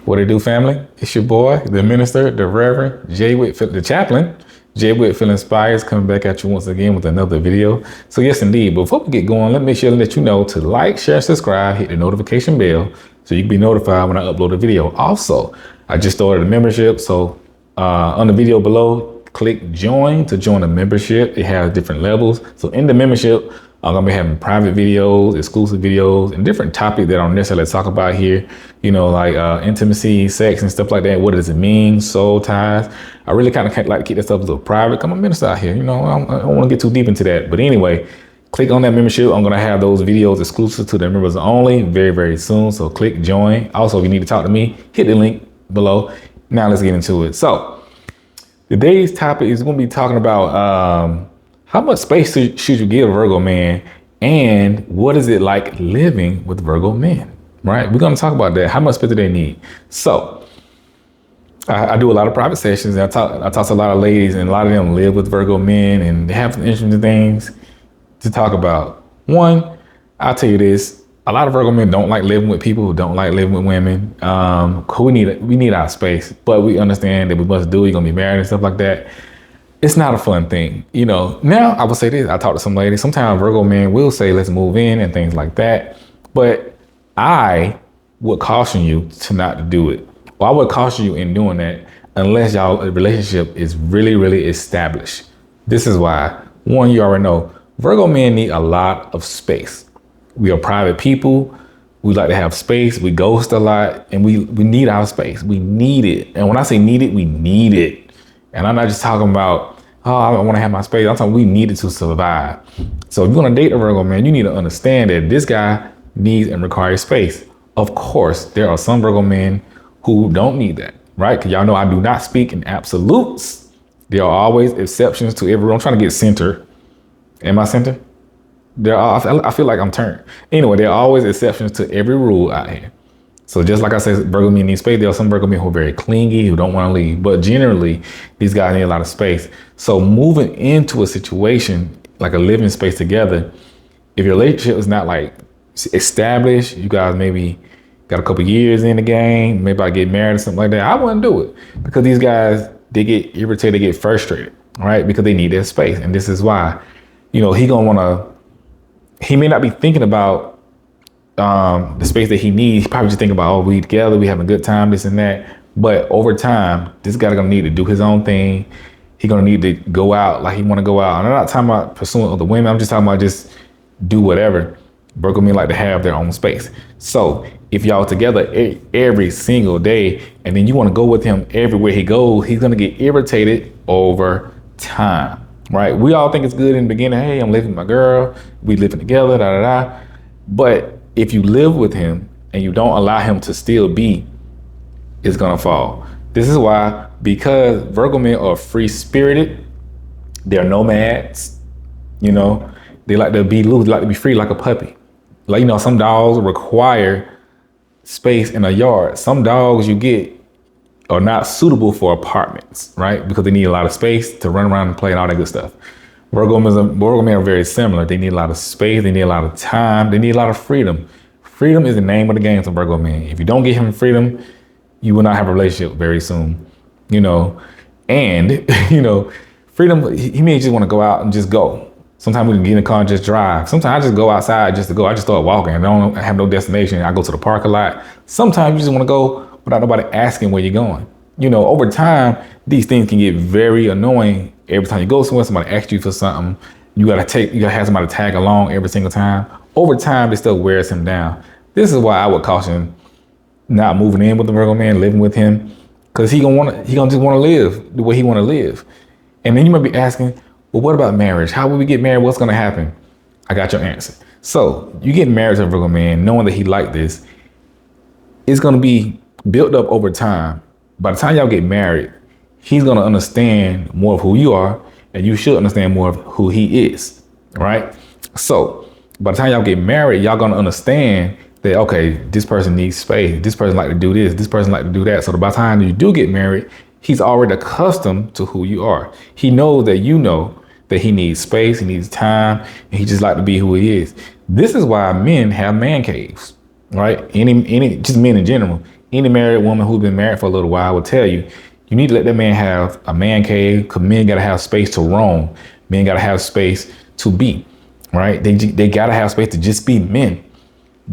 What it do, family? It's your boy, the minister, the Reverend Jay Whitfield, the chaplain, Jay Whitfield Inspires, coming back at you once again with another video. So yes, indeed. Before we get going, let me make sure to let you know to like, share, subscribe, hit the notification bell so you can be notified when I upload a video. Also, I just started a membership. So on the video below, click join to join a membership. It has different levels. So in the membership, I'm gonna be having private videos, exclusive videos, and different topics that I don't necessarily talk about here. You know, like intimacy, sex, and stuff like that. What does it mean? Soul ties. I really kind of like to keep that stuff a little private. I'm a minister out here. You know, I don't want to get too deep into that. But anyway, click on that membership. I'm gonna have those videos exclusive to the members only very, very soon. So click join. Also, if you need to talk to me, hit the link below. Now let's get into it. So today's topic is going to be talking about how much space should you give a Virgo man, and what is it like living with Virgo men, right? We're going to talk about that. How much space do they need? So I do a lot of private sessions. And I talk to a lot of ladies, and a lot of them live with Virgo men, and they have some interesting things to talk about. One, I'll tell you this. A lot of Virgo men don't like living with people who don't like living with women. We need our space, but we understand that we must do it. You're going to be married and stuff like that. It's not a fun thing. You know, now I would say this. I talk to some ladies. Sometimes Virgo men will say, let's move in and things like that. But I would caution you to not to do it. Well, I would caution you in doing that unless y'all relationship is really, really established. This is why. One, you already know, Virgo men need a lot of space. We are private people. We like to have space. We ghost a lot, and we need our space. We need it. And when I say need it, we need it. And I'm not just talking about, oh, I want to have my space. I'm talking we need it to survive. So if you want to date a Virgo man, you need to understand that this guy needs and requires space. Of course, there are some Virgo men who don't need that, right? Because y'all know I do not speak in absolutes. There are always exceptions to every rule. I'm trying to get centered. Am I centered? I feel like I'm turned. Anyway, there are always exceptions to every rule out here. So just like I said, Virgo men need space. There are some Virgo men who are very clingy, who don't want to leave. But generally, these guys need a lot of space. So moving into a situation, like a living space together, if your relationship is not like established, you guys maybe got a couple years in the game, maybe I get married or something like that, I wouldn't do it. Because these guys, they get irritated, they get frustrated, right? Because they need their space. And this is why, you know, he may not be thinking about the space that he needs. He probably just thinking about, oh, we together, we having a good time, this and that. But over time, this guy's gonna need to do his own thing. He's gonna need to go out like he wanna go out. And I'm not talking about pursuing other women. I'm just talking about just do whatever. Virgo men like to have their own space. So if y'all together every single day, and then you wanna go with him everywhere he goes, he's gonna get irritated over time, right? We all think it's good in the beginning. Hey, I'm living with my girl. We living together, da, da, da. But if you live with him and you don't allow him to still be, it's gonna fall. This is why, because Virgo men are free spirited, they're nomads, you know, they like to be loose, like to be free like a puppy. Like, you know, some dogs require space in a yard. Some dogs you get are not suitable for apartments, right? Because they need a lot of space to run around and play and all that good stuff. Virgo men are very similar. They need a lot of space. They need a lot of time. They need a lot of freedom. Freedom is the name of the game to Virgo men. If you don't give him freedom, you will not have a relationship very soon, you know. And, you know, freedom, he may just want to go out and just go. Sometimes we can get in the car and just drive. Sometimes I just go outside just to go. I just start walking. I don't have no destination. I go to the park a lot. Sometimes you just want to go without nobody asking where you're going. You know, over time, these things can get very annoying. Every time you go somewhere, somebody asks you for something, you gotta have somebody tag along every single time. Over time, this stuff wears him down. This is why I would caution not moving in with the Virgo man, living with him, because he gonna just want to live the way he want to live. And then you might be asking, well, what about marriage? How will we get married? What's gonna happen? I got your answer. So you get married to a Virgo man, knowing that he like this, it's gonna be built up over time. By the time y'all get married, he's gonna understand more of who you are, and you should understand more of who he is, right? So by the time y'all get married, y'all gonna understand that, okay, this person needs space. This person like to do this. This person like to do that. So by the time you do get married, he's already accustomed to who you are. He knows that you know that he needs space, he needs time, and he just like to be who he is. This is why men have man caves, right? Just men in general. Any married woman who's been married for a little while will tell you, you need to let that man have a man cave, because men got to have space to roam. Men got to have space to be, right? They got to have space to just be men.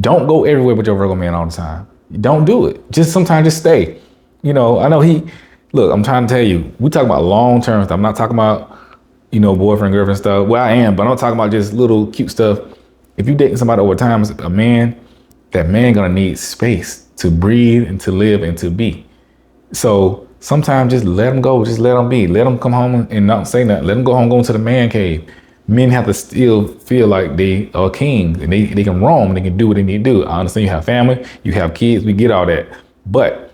Don't go everywhere with your Virgo man all the time. Don't do it. Just sometimes just stay. I know look, I'm trying to tell you, we talking about long-term stuff. I'm not talking about, boyfriend, girlfriend stuff. Well, I am, but I'm not talking about just little cute stuff. If you dating somebody over time, a man, that man gonna need space to breathe and to live and to be. So sometimes just let them go. Just let them be. Let them come home and not say nothing. Let them go home, go into the man cave. Men have to still feel like they are kings and they can roam and they can do what they need to do. I understand you have family, you have kids, we get all that. But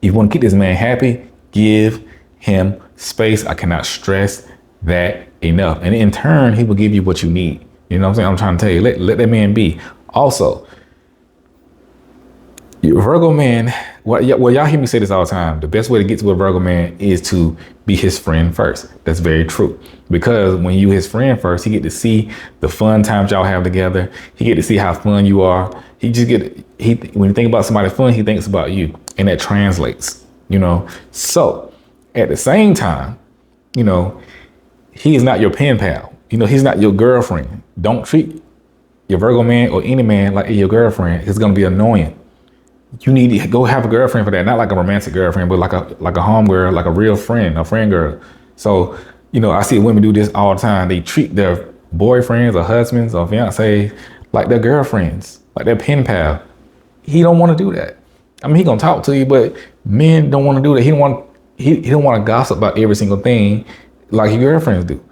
if you want to keep this man happy, give him space. I cannot stress that enough. And in turn, he will give you what you need. You know what I'm saying? I'm trying to tell you, let that man be. Also, your Virgo man, well, y'all hear me say this all the time. The best way to get to a Virgo man is to be his friend first. That's very true. Because when you his friend first, he get to see the fun times y'all have together. He get to see how fun you are. When you think about somebody fun, he thinks about you. And that translates, So at the same time, he is not your pen pal. He's not your girlfriend. Don't treat your Virgo man or any man like your girlfriend. It's going to be annoying. You need to go have a girlfriend for that. Not like a romantic girlfriend, but like a home girl, like a real friend, a friend girl. So, I see women do this all the time. They treat their boyfriends or husbands or fiancés like their girlfriends, like their pen pal. He don't want to do that. I mean, he gonna talk to you, but men don't want to do that. He don't want to gossip about every single thing like your girlfriends do.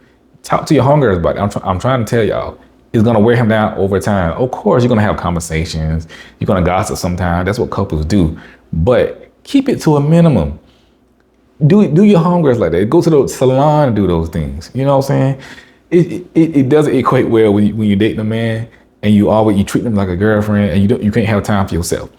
Talk to your homegirls about it. I'm trying to tell y'all, it's gonna wear him down over time. Of course, you're gonna have conversations. You're gonna gossip sometimes. That's what couples do. But keep it to a minimum. Do your homegirls like that. Go to the salon and do those things. You know what I'm saying? It doesn't equate well when you date a man and you treat them like a girlfriend and you can't have time for yourself.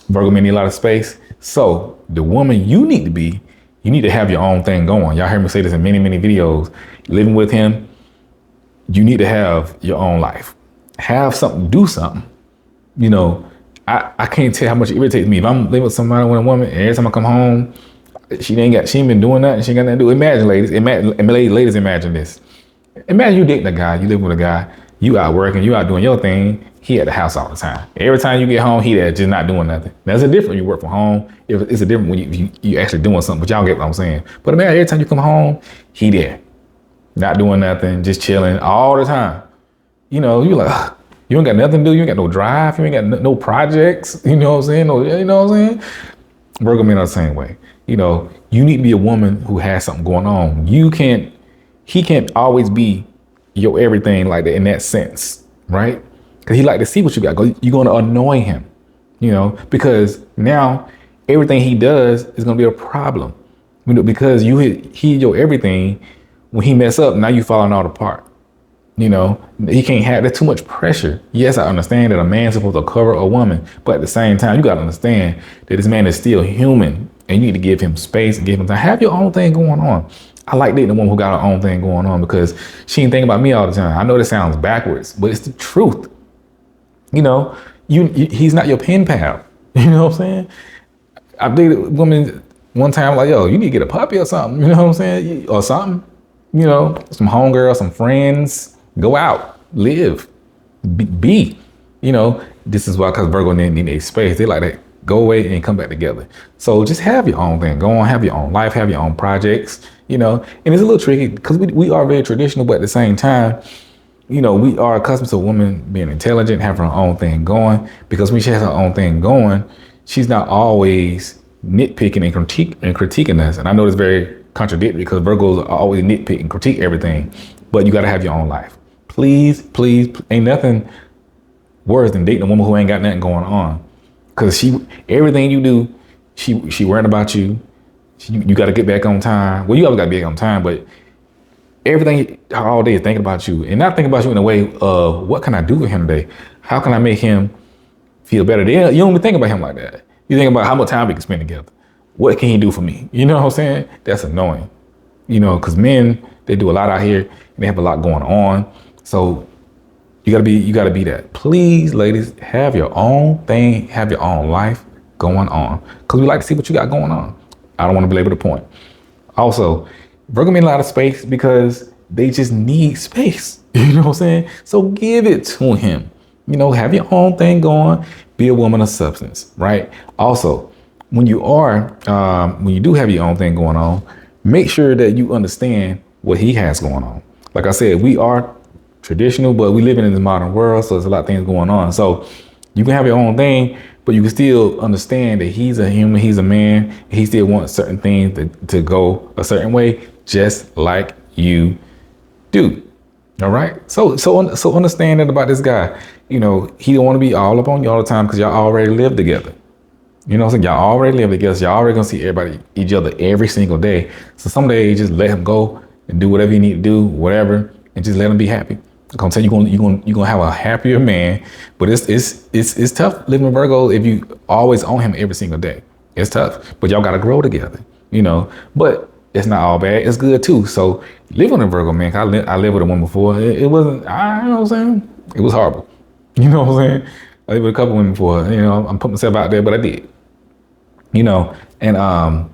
Virgo men need a lot of space. So the woman you need to have your own thing going. Y'all heard me say this in many, many videos. Living with him, you need to have your own life. Have something, do something. I can't tell how much it irritates me. If I'm living with somebody, with a woman, and every time I come home, she ain't been doing nothing. She ain't got nothing to do. Imagine, ladies, imagine this. Imagine you dating a guy, you live with a guy, you out working, you out doing your thing. He at the house all the time. Every time you get home, he there just not doing nothing. That's a different when you work from home. It's a different when you actually doing something, but y'all get what I'm saying. But imagine every time you come home, he there, not doing nothing, just chilling all the time. You're like, ugh, you ain't got nothing to do. You ain't got no drive. You ain't got no projects. You know what I'm saying? Virgo men are the same way. You need to be a woman who has something going on. He can't always be your everything like that in that sense, right? Because he like to see what you got. You're going to annoy him, because now everything he does is going to be a problem, because he your everything. When he mess up, now you falling all apart. He can't have that too much pressure. Yes, I understand that a man's supposed to cover a woman, but at the same time, you got to understand that this man is still human and you need to give him space and give him time. Have your own thing going on. I like dating a woman who got her own thing going on because she ain't thinking about me all the time. I know this sounds backwards, but it's the truth. He's not your pen pal. You know what I'm saying? I dated a woman one time like, yo, you need to get a puppy or something. You know what I'm saying? Or something. Some homegirls, some friends, go out, live, be. This is why, because Virgo need a space. They like to go away and come back together. So just have your own thing. Go on, have your own life, have your own projects, and it's a little tricky because we are very traditional, but at the same time, we are accustomed to a woman being intelligent, having her own thing going, because when she has her own thing going, she's not always nitpicking and critiquing us. And I know it's very contradictory because Virgos are always nitpick and critique everything, but you got to have your own life. Please, ain't nothing worse than dating a woman who ain't got nothing going on, because everything you do, she worrying about you. You got to get back on time. Well, you always got to be back on time, but everything all day is thinking about you, and not thinking about you in a way of what can I do for him today? How can I make him feel better? You don't even think about him like that. You think about how much time we can spend together. What can he do for me? You know what I'm saying? That's annoying. Because men, they do a lot out here and they have a lot going on. So you gotta be that. Please, ladies, have your own thing, have your own life, going on, because we like to see what you got going on. I don't want to belabor the point. Also, Virgo men a lot of space because they just need space. You know what I'm saying? So give it to him. You know, have your own thing going. Be a woman of substance, right? Also, when you do have your own thing going on, make sure that you understand what he has going on. Like I said, we are traditional, but we live in this modern world, so there's a lot of things going on. So you can have your own thing, but you can still understand that he's a human, he's a man, and he still wants certain things to go a certain way, just like you do. All right. So understand that about this guy. You know, he don't want to be all up on you all the time because y'all already live together. You know what I'm saying? Y'all already live together. So y'all already gonna see each other every single day. So some days just let him go and do whatever you need to do, whatever, and just let him be happy. I'm gonna tell you, you're gonna have a happier man. But it's tough living with Virgo if you always own him every single day. It's tough. But y'all gotta grow together, you know. But it's not all bad. It's good too. So live with a Virgo man. I lived with a woman before. It wasn't, you know what I'm saying? It was horrible. You know what I'm saying? I lived with a couple women before. You know, I'm putting myself out there, but I did. You know, and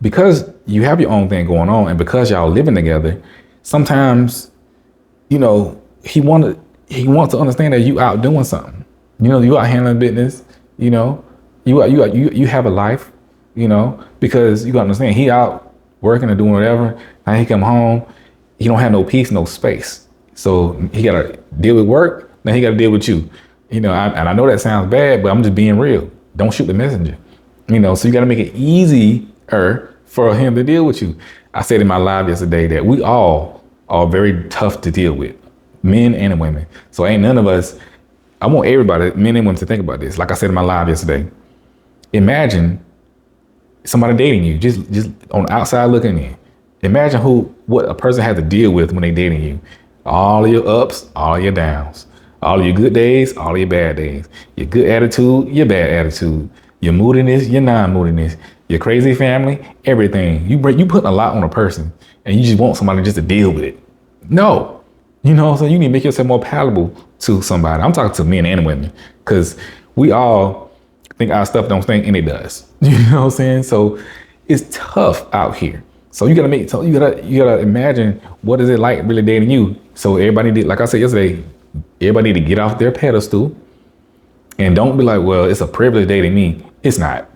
because you have your own thing going on, and because y'all living together, sometimes, you know, he wants to understand that you out doing something. You know, you out handling business. You know, you have a life. You know, because you gotta understand he out working or doing whatever. Now he come home, he don't have no peace, no space. So he gotta deal with work. Now he gotta deal with you. You know, and I know that sounds bad, but I'm just being real. Don't shoot the messenger. You know, so you gotta make it easier for him to deal with you. I said in my live yesterday that we all are very tough to deal with, men and women. So ain't none of us, I want everybody, men and women, to think about this. Like I said in my live yesterday, imagine somebody dating you, just on the outside looking in. Imagine what a person has to deal with when they dating you. All of your ups, all of your downs, all of your good days, all of your bad days, your good attitude, your bad attitude, your moodiness, your non-moodiness, your crazy family, everything. You putting a lot on a person, and you just want somebody just to deal with it. No, you know, so you need to make yourself more palatable to somebody. I'm talking to men and women, because we all think our stuff don't stink, and it does. You know what I'm saying? So it's tough out here. So you gotta imagine what is it like really dating you. So everybody did, like I said yesterday, everybody need to get off their pedestal and don't be like, well, it's a privilege dating me. It's not.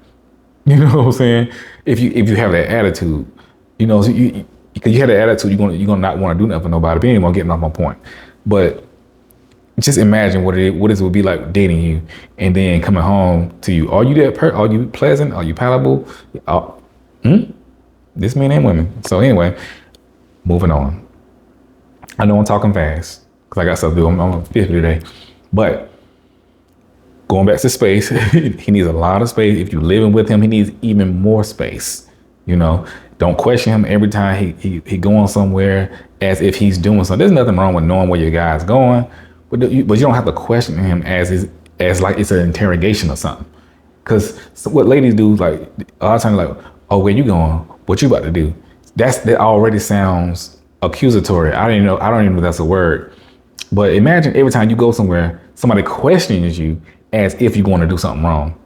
You know what I'm saying? If you have that attitude, you know, because you have that attitude, you're gonna not want to do nothing for nobody. But anyway, I'm getting off my point. But just imagine what it would be like dating you and then coming home to you. Are you are you pleasant? Are you palatable? This men and women. So anyway, moving on. I know I'm talking fast because I got stuff to do. I'm on 50 today. But going back to space, he needs a lot of space. If you're living with him, he needs even more space. You know, don't question him every time he going somewhere as if he's doing something. There's nothing wrong with knowing where your guy's going, but you don't have to question him as like it's an interrogation or something. Because what ladies do, like a lot of times, like, oh, where you going? What you about to do? That already sounds accusatory. I don't even know if that's a word. But imagine every time you go somewhere, somebody questions you as if you're going to do something wrong.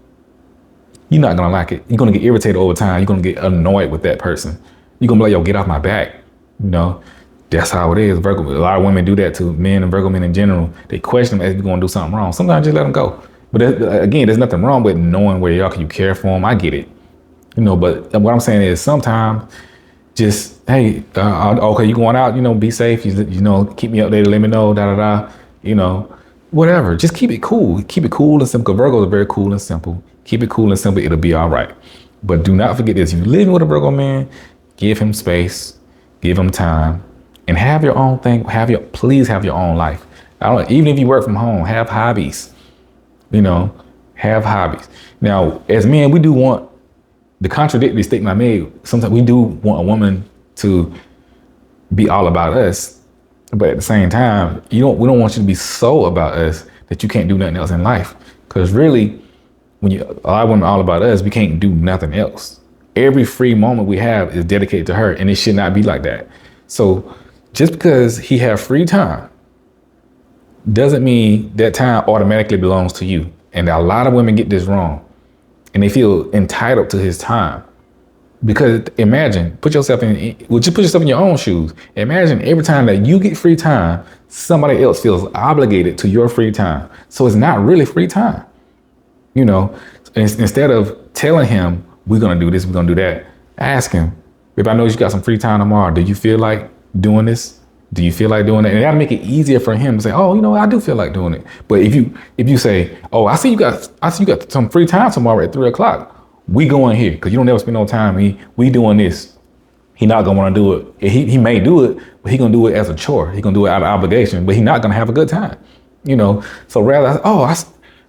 You're not going to like it. You're going to get irritated over time. You're going to get annoyed with that person. You're going to be like, yo, get off my back. You know, that's how it is. Virgo, a lot of women do that to men and Virgo men in general. They question them as if you're going to do something wrong. Sometimes just let them go. But again, there's nothing wrong with knowing where y'all, you care for them. I get it. You know, but what I'm saying is sometimes just, hey, okay, you going out, you know, be safe. You know, keep me updated, let me know, you know, whatever. Just keep it cool. Keep it cool and simple. Virgos are very cool and simple. Keep it cool and simple. It'll be all right. But do not forget this. If you're living with a Virgo man, give him space, give him time, and have your own thing. Please have your own life. Even if you work from home, have hobbies. You know, have hobbies. Now, as men, we do want, the contradictory statement I made, sometimes we do want a woman to be all about us, but at the same time, we don't want you to be so about us that you can't do nothing else in life. Because really, when a lot of women are all about us, we can't do nothing else. Every free moment we have is dedicated to her, and it should not be like that. So just because he have free time doesn't mean that time automatically belongs to you. And a lot of women get this wrong. and they feel entitled to his time. Because imagine, put yourself in your own shoes. Imagine every time that you get free time, somebody else feels obligated to your free time. So it's not really free time. You know, instead of telling him, we're going to do this, we're going to do that, ask him, if I know you got some free time tomorrow, do you feel like doing this? Do you feel like doing it? And that'll make it easier for him to say, oh, you know, I do feel like doing it. But if you say, oh, I see you got some free time tomorrow at 3 o'clock. We going here because you don't ever spend no time. We doing this. He not gonna want to do it. He may do it, but he gonna do it as a chore. He gonna do it out of obligation, but he not gonna have a good time. You know. So rather,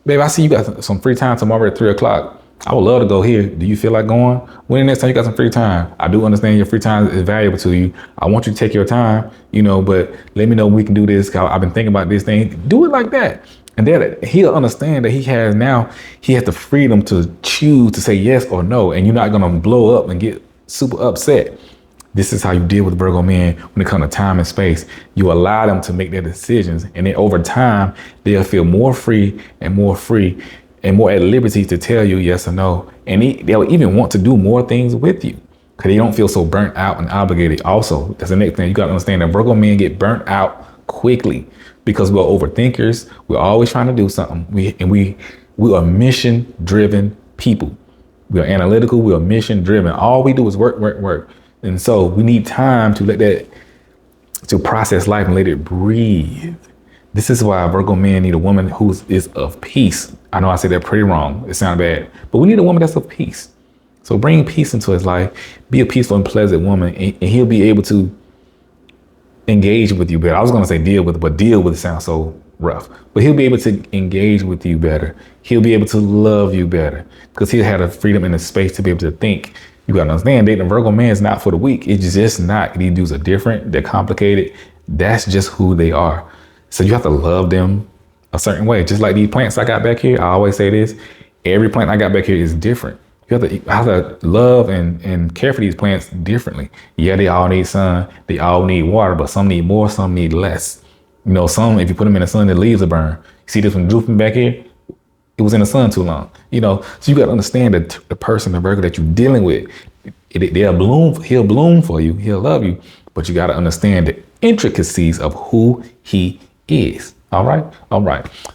babe, I see you got some free time tomorrow at 3 o'clock. I would love to go here. Do you feel like going? When the next time you got some free time? I do understand your free time is valuable to you. I want you to take your time, you know, but let me know when we can do this. I've been thinking about this thing. Do it like that. And then he'll understand that he has the freedom to choose to say yes or no. And you're not going to blow up and get super upset. This is how you deal with Virgo men when it comes to time and space. You allow them to make their decisions. And then over time, they'll feel more free and more at liberty to tell you yes or no. And they'll even want to do more things with you because they don't feel so burnt out and obligated. Also, that's the next thing. You got to understand that Virgo men get burnt out quickly. Because we're overthinkers, we're always trying to do something. We are mission-driven people. We are analytical, we are mission-driven. All we do is work. And so we need time to process life and let it breathe. This is why Virgo men need a woman who is of peace. I know I said that pretty wrong. It sounded bad, but we need a woman that's of peace. So bring peace into his life, be a peaceful and pleasant woman, and he'll be able to engage with you better. I was going to say deal with, but deal with sounds so rough. But he'll be able to engage with you better. He'll be able to love you better because he'll have the freedom and the space to be able to think. You got to understand, dating a Virgo man is not for the weak. It's just not. These dudes are different. They're complicated. That's just who they are. So you have to love them a certain way. Just like these plants I got back here. I always say this. Every plant I got back here is different. You have to love and care for these plants differently. Yeah, they all need sun. They all need water, but some need more, some need less. You know, some, if you put them in the sun, the leaves will burn. You see this one drooping back here? It was in the sun too long. You know, so you got to understand that the person, the Virgo that you're dealing with, they'll bloom. He'll bloom for you. He'll love you. But you got to understand the intricacies of who he is. All right.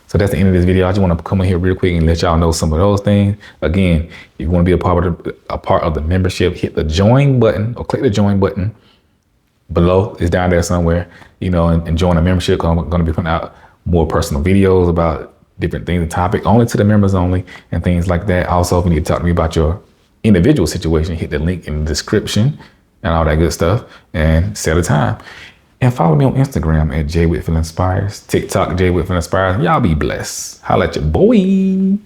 So that's the end of this video. I just want to come in here real quick and let y'all know some of those things. Again, if you want to be a part of the membership, hit the join button or click the join button below. It's down there somewhere, you know, and join the membership. I'm going to be putting out more personal videos about different things and topics only to the members only and things like that. Also, if you need to talk to me about your individual situation, hit the link in the description and all that good stuff and set a time. And follow me on Instagram at JWhitfieldInspires, TikTok JWhitfieldInspires. Y'all be blessed. Holla at your boy.